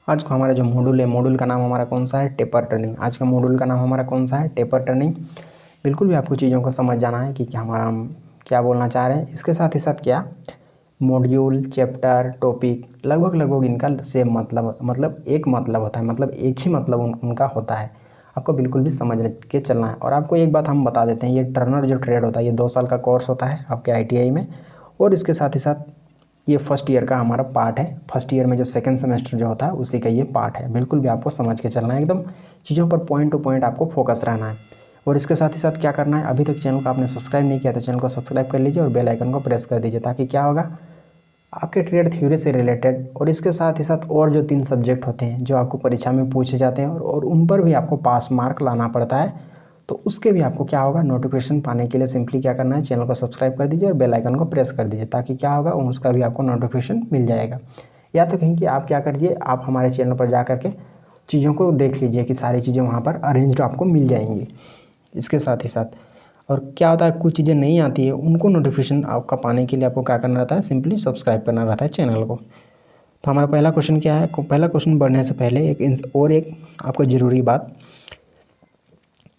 आज का हमारा जो मॉड्यूल है, मॉड्यूल का नाम हमारा कौन सा है, टेपर टर्निंग। आज का मॉड्यूल का नाम हमारा कौन सा है, टेपर टर्निंग। बिल्कुल भी आपको चीज़ों को समझ जाना है कि हमारा हम क्या बोलना चाह रहे हैं। इसके साथ ही साथ क्या मॉड्यूल, चैप्टर, टॉपिक लगभग इनका सेम मतलब एक मतलब होता है, मतलब एक ही मतलब उनका होता है। आपको बिल्कुल भी समझ के चलना है। और आपको एक बात हम बता देते हैं, ये टर्नर जो ट्रेड होता है ये 2 साल का कोर्स होता है आपके ITI में। और इसके साथ ही साथ ये फर्स्ट ईयर का हमारा पार्ट है। फर्स्ट ईयर में जो सेकंड सेमेस्टर जो होता है उसी का ये पार्ट है। बिल्कुल भी आपको समझ के चलना है, एकदम चीज़ों पर पॉइंट टू पॉइंट आपको फोकस रहना है। और इसके साथ ही साथ क्या करना है, अभी तक चैनल को आपने सब्सक्राइब नहीं किया तो चैनल को सब्सक्राइब कर लीजिए और बेल आइकन को प्रेस कर दीजिए, ताकि क्या होगा आपके ट्रेड थ्योरी से रिलेटेड और इसके साथ ही साथ और जो 3 सब्जेक्ट होते हैं जो आपको परीक्षा में पूछे जाते हैं और उन पर भी आपको पास मार्क लाना पड़ता है, तो उसके भी आपको क्या होगा नोटिफिकेशन पाने के लिए सिंपली क्या करना है, चैनल को सब्सक्राइब कर दीजिए और बेल आइकन को प्रेस कर दीजिए, ताकि क्या होगा उसका भी आपको नोटिफिकेशन मिल जाएगा। या तो कहीं कि आप क्या करिए, आप हमारे चैनल पर जा करके चीज़ों को देख लीजिए कि सारी चीज़ें वहाँ पर अरेंज्ड आपको मिल जाएंगी। इसके साथ ही साथ और क्या होता है, कुछ चीज़ें नहीं आती है उनको नोटिफिकेशन आपका पाने के लिए आपको क्या करना रहता है, सिंपली सब्सक्राइब करना रहता है चैनल को। तो हमारा पहला क्वेश्चन क्या है, पहला क्वेश्चन बढ़ने से पहले एक आपको ज़रूरी बात,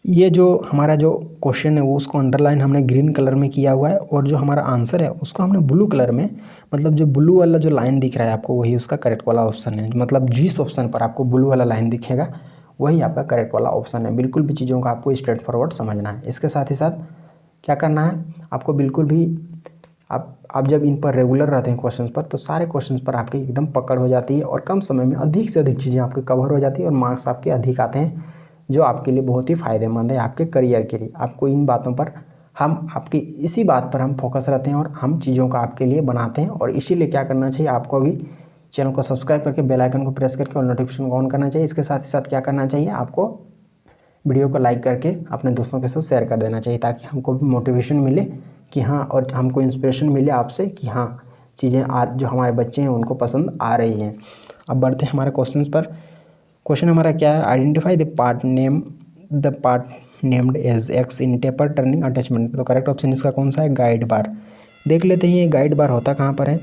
ये जो हमारा जो क्वेश्चन है वो उसको अंडरलाइन हमने ग्रीन कलर में किया हुआ है और जो हमारा आंसर है उसको हमने ब्लू कलर में, मतलब जो ब्लू वाला जो लाइन दिख रहा है आपको वही उसका करेक्ट वाला ऑप्शन है। मतलब जिस ऑप्शन पर आपको ब्लू वाला लाइन दिखेगा वही आपका करेक्ट वाला ऑप्शन है। बिल्कुल भी चीज़ों का आपको स्ट्रेट फॉरवर्ड समझना है। इसके साथ ही साथ क्या करना है आपको, बिल्कुल भी आप जब इन पर रेगुलर रहते हैं क्वेश्चंस पर, तो सारे क्वेश्चंस पर आपकी एकदम पकड़ हो जाती है और कम समय में अधिक से अधिक चीज़ें आपकी कवर हो जाती है और मार्क्स आपके अधिक आते हैं, जो आपके लिए बहुत ही फ़ायदेमंद है आपके करियर के लिए। आपको इन बातों पर हम आपकी इसी बात पर हम फोकस रहते हैं और हम चीज़ों का आपके लिए बनाते हैं। और इसीलिए क्या करना चाहिए, आपको भी चैनल को सब्सक्राइब करके बेल आइकन को प्रेस करके और नोटिफिकेशन को ऑन करना चाहिए। इसके साथ ही साथ क्या करना चाहिए, आपको वीडियो को लाइक करके अपने दोस्तों के साथ शेयर कर देना चाहिए, ताकि हमको भी मोटिवेशन मिले कि हाँ, और हमको इंस्पिरेशन मिले आपसे कि हाँ चीज़ें आज जो हमारे बच्चे हैं उनको पसंद आ रही हैं। अब बढ़ते हैं हमारे क्वेश्चंस पर। क्वेश्चन हमारा क्या है, identify the part named as X in taper turning attachment. तो करेक्ट ऑप्शन इसका कौन सा है, गाइड बार। देख लेते हैं ये गाइड बार होता कहाँ पर है।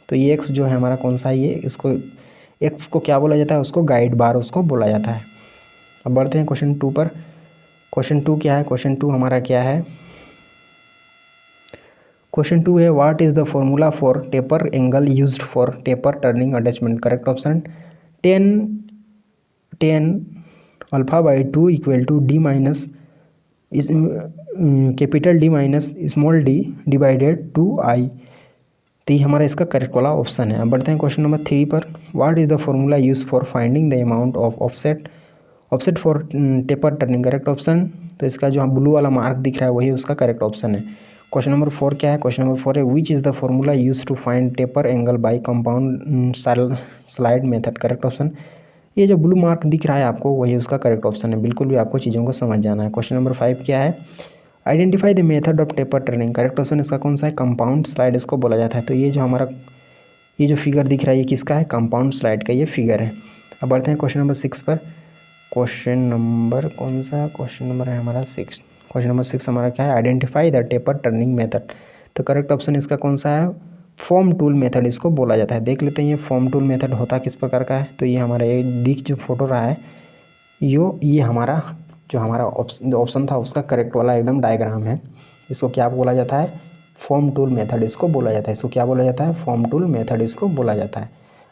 तो ये एक्स जो है हमारा कौन सा है, ये इसको एक्स को क्या बोला जाता है, उसको गाइड बार उसको बोला जाता है। अब बढ़ते हैं क्वेश्चन 2 पर। क्वेश्चन 2 क्या है, क्वेश्चन 2 हमारा क्या है, क्वेश्चन 2 है what is the formula for taper angle used for taper turning attachment. Correct option 10 alpha by 2 equal to D minus capital D minus small D divided 2i। तो ये हमारा इसका करेक्ट वाला ऑप्शन है। अब बढ़ते हैं क्वेश्चन नंबर 3 पर। What is the formula use for finding the amount of offset for taper turning. Correct option, तो इसका जो ब्लू वाला मार्क दिख रहा है वही उसका करेक्ट ऑप्शन है। क्वेश्चन नंबर 4 क्या है, क्वेश्चन नंबर 4 है which is the formula use to find taper angle by compound slide method. Correct option, ये जो ब्लू मार्क दिख रहा है आपको वही उसका करेक्ट ऑप्शन है। बिल्कुल भी आपको चीज़ों को समझ जाना है। क्वेश्चन नंबर 5 क्या है, identify the method of taper turning. Correct option इसका कौन सा है, कंपाउंड स्लाइड इसको बोला जाता है। तो ये जो हमारा ये जो फिगर दिख रहा है ये किसका है, कंपाउंड स्लाइड का ये फिगर है। अब बढ़ते हैं क्वेश्चन नंबर 6 पर। क्वेश्चन नंबर कौन सा, क्वेश्चन नंबर है हमारा 6। क्वेश्चन नंबर 6 हमारा क्या है, identify the taper turning method. तो करेक्ट ऑप्शन इसका कौन सा है, फॉर्म टूल मेथड इसको बोला जाता है। देख लेते हैं ये फॉर्म टूल मेथड होता किस प्रकार का है। तो ये हमारा ये दिख जो फोटो रहा है ये हमारा जो हमारा ऑप्शन था उसका करेक्ट वाला एकदम डायग्राम है। इसको क्या बोला जाता है, फॉर्म टूल मेथड इसको बोला जाता है। इसको क्या बोला जाता है, फॉर्म टूल मेथड इसको बोला जाता है।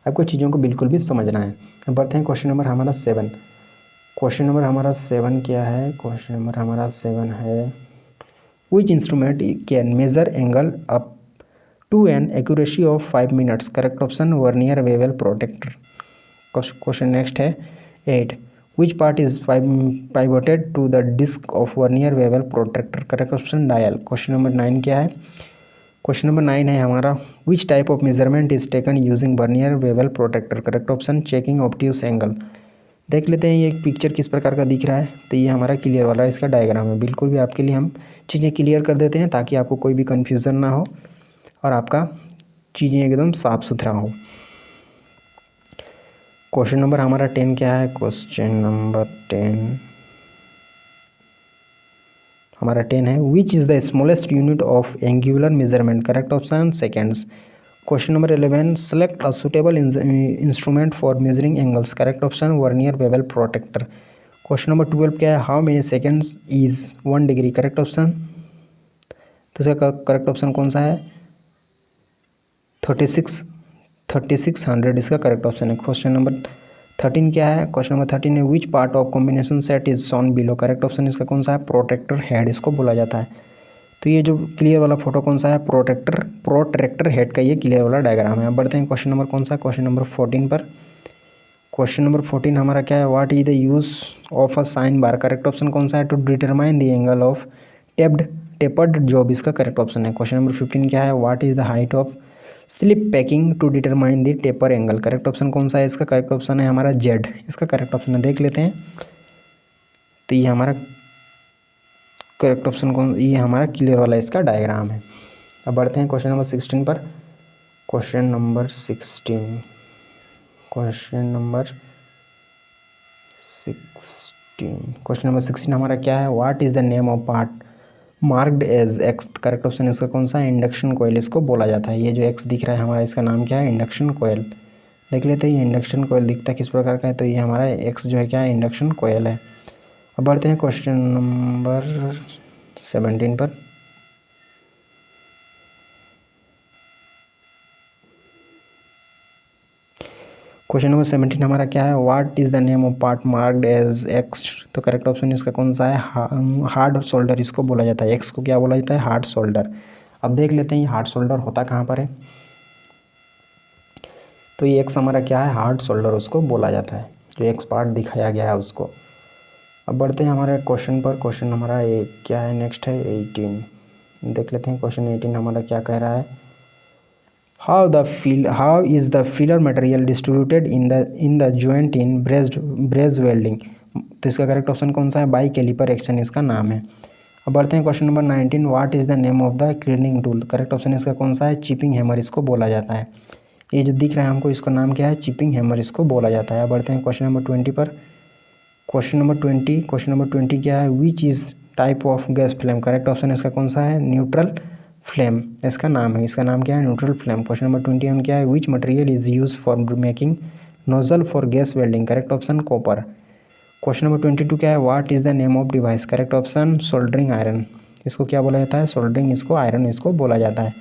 आपको चीज़ों को बिल्कुल भी समझना है। अब बढ़ते हैं क्वेश्चन नंबर हमारा 7। क्वेश्चन नंबर हमारा 7 क्या है, क्वेश्चन नंबर हमारा 7 है which instrument can measure angle up to an accuracy of 5 minutes. Correct option vernier bevel protractor. Question next है 8 which part is pivoted to the disc of vernier bevel protractor. Correct option dial. Question number 9 क्या है, question number 9 है हमारा which type of measurement is taken using vernier bevel protractor. Correct option checking obtuse angle. देख लेते हैं ये picture किस प्रकार का दिख रहा है। तो ये हमारा क्लियर वाला इसका डायग्राम है। बिल्कुल भी आपके लिए हम चीज़ें क्लियर कर देते हैं ताकि आपको कोई भी कन्फ्यूज़न ना हो और आपका चीज़ें एकदम साफ़ सुथरा हो। क्वेश्चन नंबर हमारा 10 क्या है, क्वेश्चन नंबर 10 हमारा 10 है which is the smallest unit of angular measurement. Correct option seconds. Question number 11, select a suitable instrument for measuring angles, correct option vernier bevel protector. Question number 12 क्या है, how many seconds is 1 degree, correct option, तो इसका correct option कौन सा है, 3600 इसका correct option है। Question number 13 क्या है, क्वेश्चन नंबर 13 है, which part of combination set is Shawn below, correct option इसका कौन सा है, प्रोटेक्टर हेड इसको बोला जाता है। तो ये जो क्लियर वाला फोटो कौन सा है, प्रोट्रैक्टर हेड का ये क्लियर वाला डायग्राम है। अब बढ़ते हैं क्वेश्चन नंबर कौन सा, क्वेश्चन नंबर 14 पर। क्वेश्चन नंबर 14 हमारा क्या है, what is the use of a sine bar, correct option कौन सा है, to determine the angle of tapered job इसका करेक्ट ऑप्शन है। क्वेश्चन नंबर 15 क्या है, what is the height of slip packing to determine the taper angle, correct option कौन सा है, इसका करेक्ट ऑप्शन है हमारा जेड इसका करेक्ट ऑप्शन है। देख लेते हैं, तो ये हमारा करेक्ट ऑप्शन कौन, ये हमारा क्लियर वाला इसका डायग्राम है। अब बढ़ते हैं क्वेश्चन नंबर 16 पर। क्वेश्चन नंबर 16 हमारा क्या है, what is the name of part marked as X, correct option इसका कौन सा है, इंडक्शन कोयल इसको बोला जाता है। ये जो एक्स दिख रहा है हमारा, इसका नाम क्या है, इंडक्शन कोयल। देख लेते हैं ये इंडक्शन कोयल दिखता किस प्रकार का है, तो ये हमारा एक्स जो है क्या है, इंडक्शन कोयल है। अब बढ़ते हैं क्वेश्चन नंबर 17 पर। क्वेश्चन नंबर 17 हमारा क्या है, what is the name of part marked as X, तो करेक्ट ऑप्शन इसका कौन सा है, हार्ड शोल्डर इसको बोला जाता है। एक्स को क्या बोला जाता है, हार्ड शोल्डर। अब देख लेते हैं ये हार्ड शोल्डर होता कहाँ पर है, तो ये एक्स हमारा क्या है, हार्ड शोल्डर उसको बोला जाता है, जो एक्स पार्ट दिखाया गया है उसको। अब बढ़ते हैं हमारे क्वेश्चन पर। क्वेश्चन हमारा क्या है, नेक्स्ट है 18। देख लेते हैं क्वेश्चन 18 हमारा क्या कह रहा है, how is the filler material distributed in the joint in ब्रेज welding, तो इसका करेक्ट ऑप्शन कौन सा है, बाई कैलिपर एक्शन इसका नाम है। अब बढ़ते हैं question number 19, what is the name of the cleaning tool, correct option इसका कौन सा है, चिपिंग हैमर इसको बोला जाता है। ये जो दिख रहा है हमको, इसका नाम क्या है, चिपिंग हैमर इसको बोला जाता है। अब बढ़ते हैं क्वेश्चन नंबर 20 पर। क्वेश्चन नंबर 20 क्या है, which is type of gas flame, correct option इसका कौन सा है, न्यूट्रल फ्लेम इसका नाम है, इसका नाम क्या है, न्यूट्रल फ्लेम। क्वेश्चन नंबर 21 क्या है, which material is use for making nozzle for gas welding, correct option copper. Question number 22 क्या है, what is the name of device, correct option soldering iron, इसको क्या बोला जाता है, सोल्डरिंग इसको आयरन इसको बोला जाता है।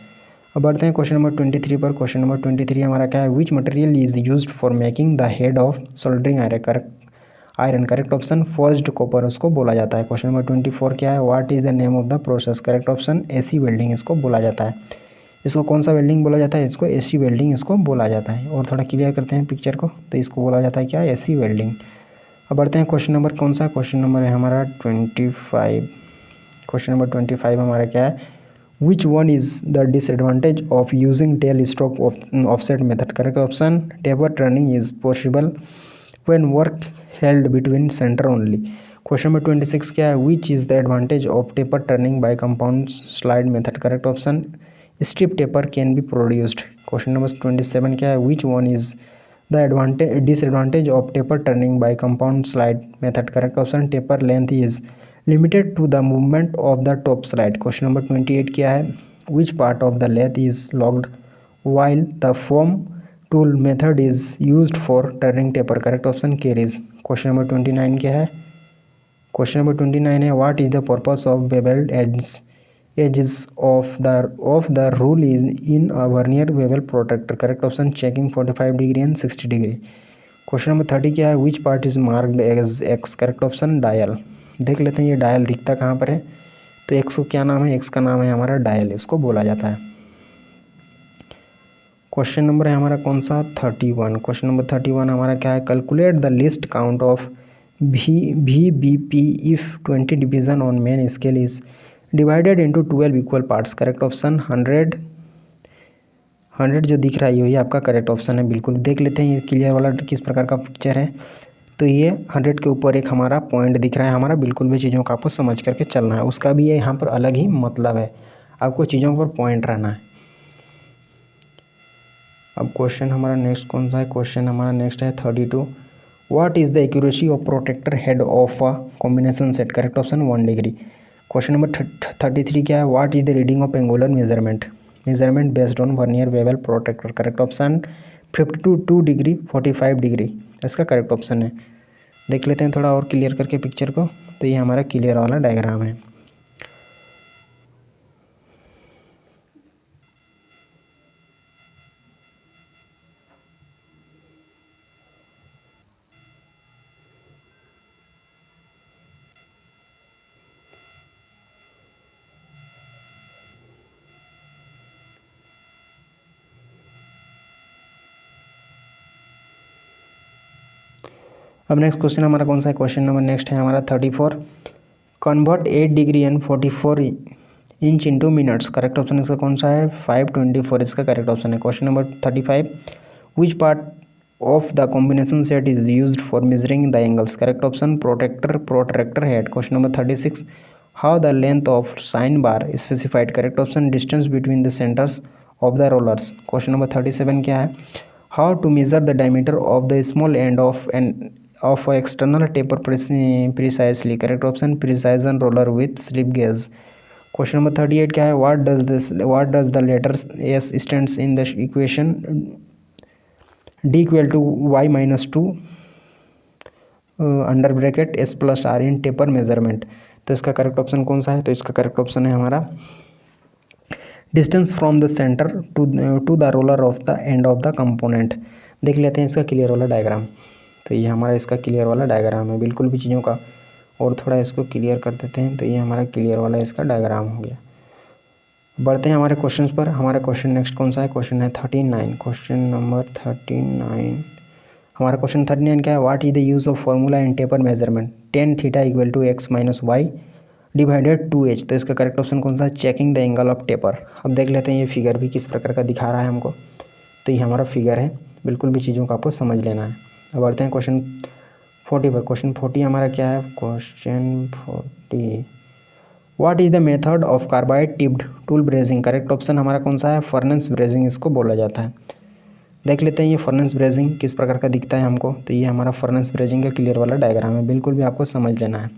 अब बढ़ते हैं क्वेश्चन नंबर 23 पर। क्वेश्चन नंबर 23 हमारा क्या है, which material is used for making the head of soldering iron, correct option forged copper उसको बोला जाता है। क्वेश्चन नंबर 24 क्या है, what is the name of the process, correct option AC welding इसको बोला जाता है। इसको कौन सा वेल्डिंग बोला जाता है, इसको एसी वेल्डिंग इसको बोला जाता है। और थोड़ा क्लियर करते हैं पिक्चर को, तो इसको बोला जाता है क्या, एसी वेल्डिंग। अब बढ़ते हैं क्वेश्चन नंबर कौन सा, क्वेश्चन नंबर है हमारा 25। क्वेश्चन नंबर 25 हमारा क्या है, which one is the disadvantage of using tail stroke offset method, correct option taper turning is possible when work held between center only। Question number 26 क्या है, which is the advantage of taper turning by compound slide method, correct option strip taper can be produced. Question number 27 क्या है, which one is the disadvantage of taper turning by compound slide method, correct option taper length is limited to the movement of the top slide. Question number 28 क्या है, which part of the length is locked while the foam tool method is used for turning taper, correct option carries। Question number 29 क्या है, question number 29 है, what is the purpose of bevelled edges of the rule is in a vernier bevel protractor, correct option checking 45 degree and 60 degree. Question number 30 क्या है, which part is marked as X, correct option dial. देख लेते हैं ये dial दिखता कहाँ पर है, तो एक्स को क्या नाम है, एक्स का नाम है हमारा डायल इसको बोला जाता है। क्वेश्चन नंबर है हमारा कौन सा 31। क्वेश्चन नंबर 31 हमारा क्या है, calculate the list count of VBP if 20 division on main scale is divided into 12 equal parts, correct option 100 जो दिख रहा है यही आपका करेक्ट ऑप्शन है। बिल्कुल देख लेते हैं ये क्लियर वाला किस प्रकार का पिक्चर है, तो ये 100 के ऊपर एक हमारा पॉइंट दिख रहा है हमारा, बिल्कुल भी चीज़ों का आपको समझ करके चलना है, उसका भी ये यहाँ पर अलग ही मतलब है, आपको चीज़ों पर पॉइंट रहना है। अब क्वेश्चन हमारा नेक्स्ट कौन सा है, क्वेश्चन हमारा नेक्स्ट है 32, what is the accuracy of protractor head of a combination set, correct option 1 degree. Question number 33 क्या है, what is the reading of angular measurement based on vernier bevel protractor. Correct option 52 degree 45 degree इसका correct option है। देख लेते हैं थोड़ा और clear करके पिक्चर को। तो ये हमारा क्लियर वाला डायग्राम है। अब नेक्स्ट क्वेश्चन हमारा कौन सा है? क्वेश्चन नंबर नेक्स्ट है हमारा 34। Convert 8 degree and 44 inch into minutes. Correct option इसका कौन सा है? 524 इसका करेक्ट ऑप्शन है। Question number 35। Which part of the combination set is used for measuring the angles. Correct option protractor head. Question number 36। How the length of sine bar specified. Correct option distance between the centres of the rollers. Question number 37 क्या है? How to measure the diameter of the small and of external taper precisely. Correct option precision roller with slip gauge. Question number 38 क्या है? what does the letter s stands in the equation d equal to y minus 2 under bracket s plus r in taper measurement. तो इसका correct option कौन सा है? तो इसका correct option है हमारा distance from the centre to the roller of the end of the component. देख लेते हैं इसका क्लियर वाला डायग्राम। तो ये हमारा इसका क्लियर वाला डायग्राम है। बिल्कुल भी चीज़ों का और थोड़ा इसको क्लियर कर देते हैं। तो ये हमारा क्लियर वाला इसका डायग्राम हो गया। बढ़ते हैं हमारे क्वेश्चंस पर। हमारा क्वेश्चन नेक्स्ट कौन सा है? क्वेश्चन है 39। Question number 39। हमारा क्वेश्चन 39 क्या है? What is the use of formula in taper measurement? Tan theta equal to x minus Y divided 2h। तो इसका करेक्ट ऑप्शन कौन सा है? Checking the angle of taper. अब देख लेते हैं ये फिगर भी किस प्रकार का दिखा रहा है हमको। तो ये हमारा फिगर है। बिल्कुल भी चीज़ों को आपको समझ लेना है। अब बढ़ते हैं क्वेश्चन 40 पर। क्वेश्चन 40 हमारा क्या है? Question 40। What is the method of carbide tipped tool brazing. Correct option हमारा कौन सा है? फर्नेस ब्रेजिंग इसको बोला जाता है। देख लेते हैं ये फर्नेस ब्रेजिंग किस प्रकार का दिखता है हमको। तो ये हमारा फर्नेस ब्रेजिंग का क्लियर वाला डायग्राम है। बिल्कुल भी आपको समझ लेना है।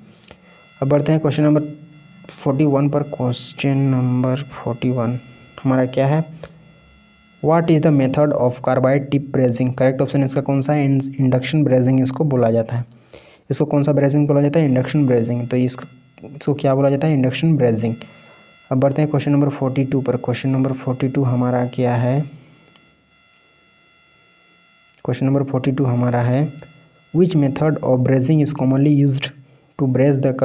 अब बढ़ते हैं क्वेश्चन नंबर 41 पर। क्वेश्चन नंबर 41 हमारा क्या है? What is the method of carbide tip brazing. Correct option इसका कौन सा है? इंडक्शन ब्रेजिंग इसको बोला जाता है। इसको कौन सा ब्रेजिंग बोला जाता है? Induction brazing. तो इसको क्या बोला जाता है? Induction brazing. अब बढ़ते हैं क्वेश्चन नंबर 42 पर। क्वेश्चन नंबर 42 हमारा क्या है? क्वेश्चन नंबर 42 हमारा है which method of brazing is commonly used to braze the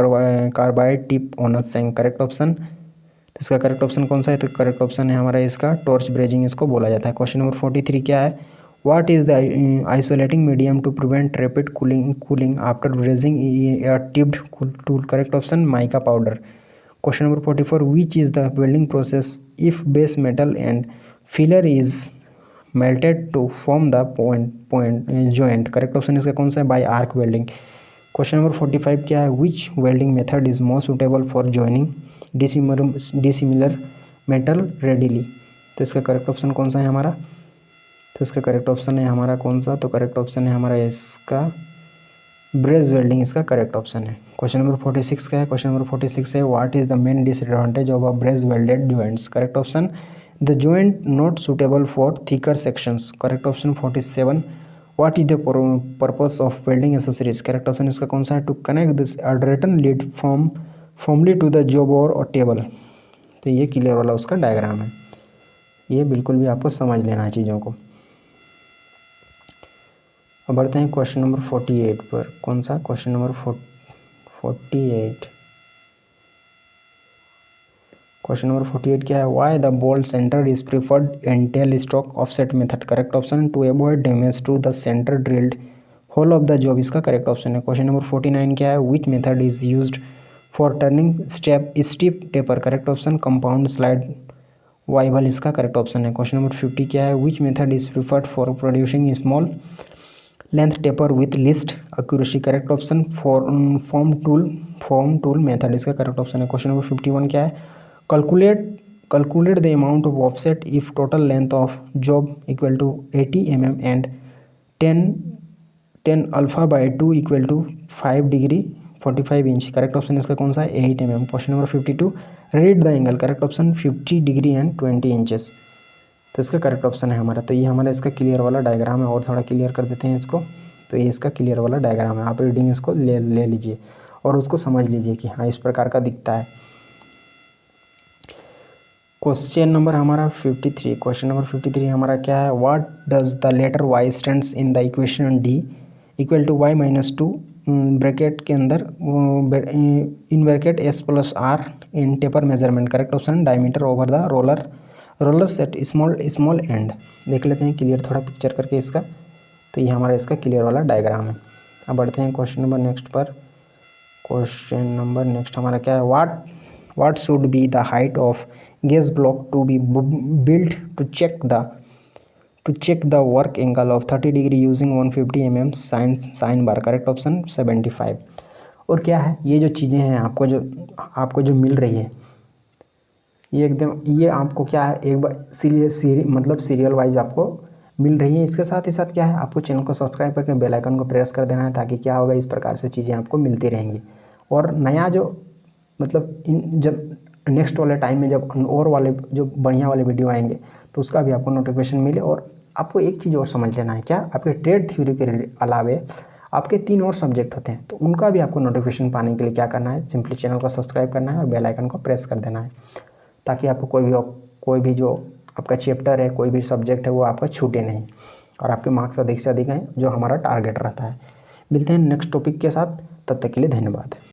carbide tip on a shank. Correct option तो इसका करेक्ट ऑप्शन कौन सा है? तो करेक्ट ऑप्शन है हमारा इसका टॉर्च ब्रेजिंग इसको बोला जाता है। क्वेश्चन नंबर 43 क्या है? What is the isolating medium to prevent rapid cooling after brazing a tipped tool. Correct option mica powder. Question number 44 which is the welding process if base metal and filler is melted to form the point joint. Correct option इसका कौन सा है? By arc welding. Question number 45 क्या है? Which welding method is most suitable for joining dissimilar metal readily. तो इसका correct option कौन सा है हमारा? तो इसका करेक्ट ऑप्शन है हमारा कौन सा? तो करेक्ट ऑप्शन है हमारा इसका ब्रेज वेल्डिंग इसका करेक्ट ऑप्शन है। क्वेश्चन नंबर 46 का है? क्वेश्चन नंबर 46 है what is the main disadvantage of a braze welded joints. Correct option the joint not suitable for thicker sections. Correct option 47 what is the purpose of welding accessories. Correct option इसका कौन सा है? To connect this alternative lead formally to the job और table. तो ये clear वाला उसका diagram है। ये बिल्कुल भी आपको समझ लेना है चीज़ों को। अब बढ़ते हैं क्वेश्चन नंबर 48 पर। कौन सा? Question number 48। क्वेश्चन नंबर 48 क्या है? Why the bolt centre is preferred in tail stock offset method. Correct option to avoid damage to the centre drilled hole of the job इसका करेक्ट ऑप्शन है। Question number 49 क्या है? Which method is used for turning steep taper. Correct option compound slide swivel इसका correct option है। Question number 50 क्या है? Which method is preferred for producing small length taper with list accuracy. Correct option form tool method इसका correct option है। Question number 51 क्या है? Calculate the amount of offset if total length of job equal to 80 mm and 10 alpha by 2 equal to 5 degree 45 inch, correct option इसका कौन सा है 8 mm। Question number 52, read the angle, correct option 50 degree and 20 inches. तो इसका correct option है हमारा। तो ये हमारा इसका क्लियर वाला डायग्राम है, और थोड़ा क्लियर कर देते हैं इसको। तो ये इसका क्लियर वाला डायग्राम है, आप रीडिंग इसको ले लीजिए और उसको समझ लीजिए कि हाँ इस प्रकार का दिखता है। क्वेश्चन नंबर हमारा 53, क्वेश्चन नंबर 53 हमारा क्या है, what does the letter y stands in the equation d equal to y minus 2 bracket के अंदर in bracket s plus r in taper measurement, correct option diameter over the roller set small end. देख लेते हैं clear थोड़ा picture करके इसका। तो ये हमारा इसका क्लियर वाला डायग्राम है। अब बढ़ते हैं क्वेश्चन नंबर नेक्स्ट पर। क्वेश्चन नंबर नेक्स्ट हमारा क्या है, what should be the height of gauge block to be built to check the work angle of 30 degree using 150 mm sine bar, correct option 75। और क्या है ये जो चीज़ें हैं आपको जो मिल रही है ये एकदम ये आपको क्या है एक बार सीरियल वाइज आपको मिल रही है। इसके साथ ही साथ क्या है आपको चैनल को सब्सक्राइब करके बेल आइकन को प्रेस कर देना है, ताकि क्या होगा इस प्रकार से चीज़ें आपको मिलती रहेंगी। और नया जो जब नेक्स्ट वाले टाइम में जब और वाले जो बढ़िया वाले वीडियो आएंगे तो उसका भी आपको नोटिफिकेशन मिले। और आपको एक चीज़ और समझ लेना है, क्या आपके ट्रेड थ्योरी के अलावे आपके 3 और सब्जेक्ट होते हैं, तो उनका भी आपको नोटिफिकेशन पाने के लिए क्या करना है, सिंपली चैनल को सब्सक्राइब करना है और बेल आइकन को प्रेस कर देना है, ताकि आपको कोई भी जो आपका चैप्टर है, कोई भी सब्जेक्ट है वो आपका छूटे नहीं और आपके मार्क्स अधिक से अधिक हैं, जो हमारा टारगेट रहता है। मिलते हैं नेक्स्ट टॉपिक के साथ, तब तक के लिए धन्यवाद।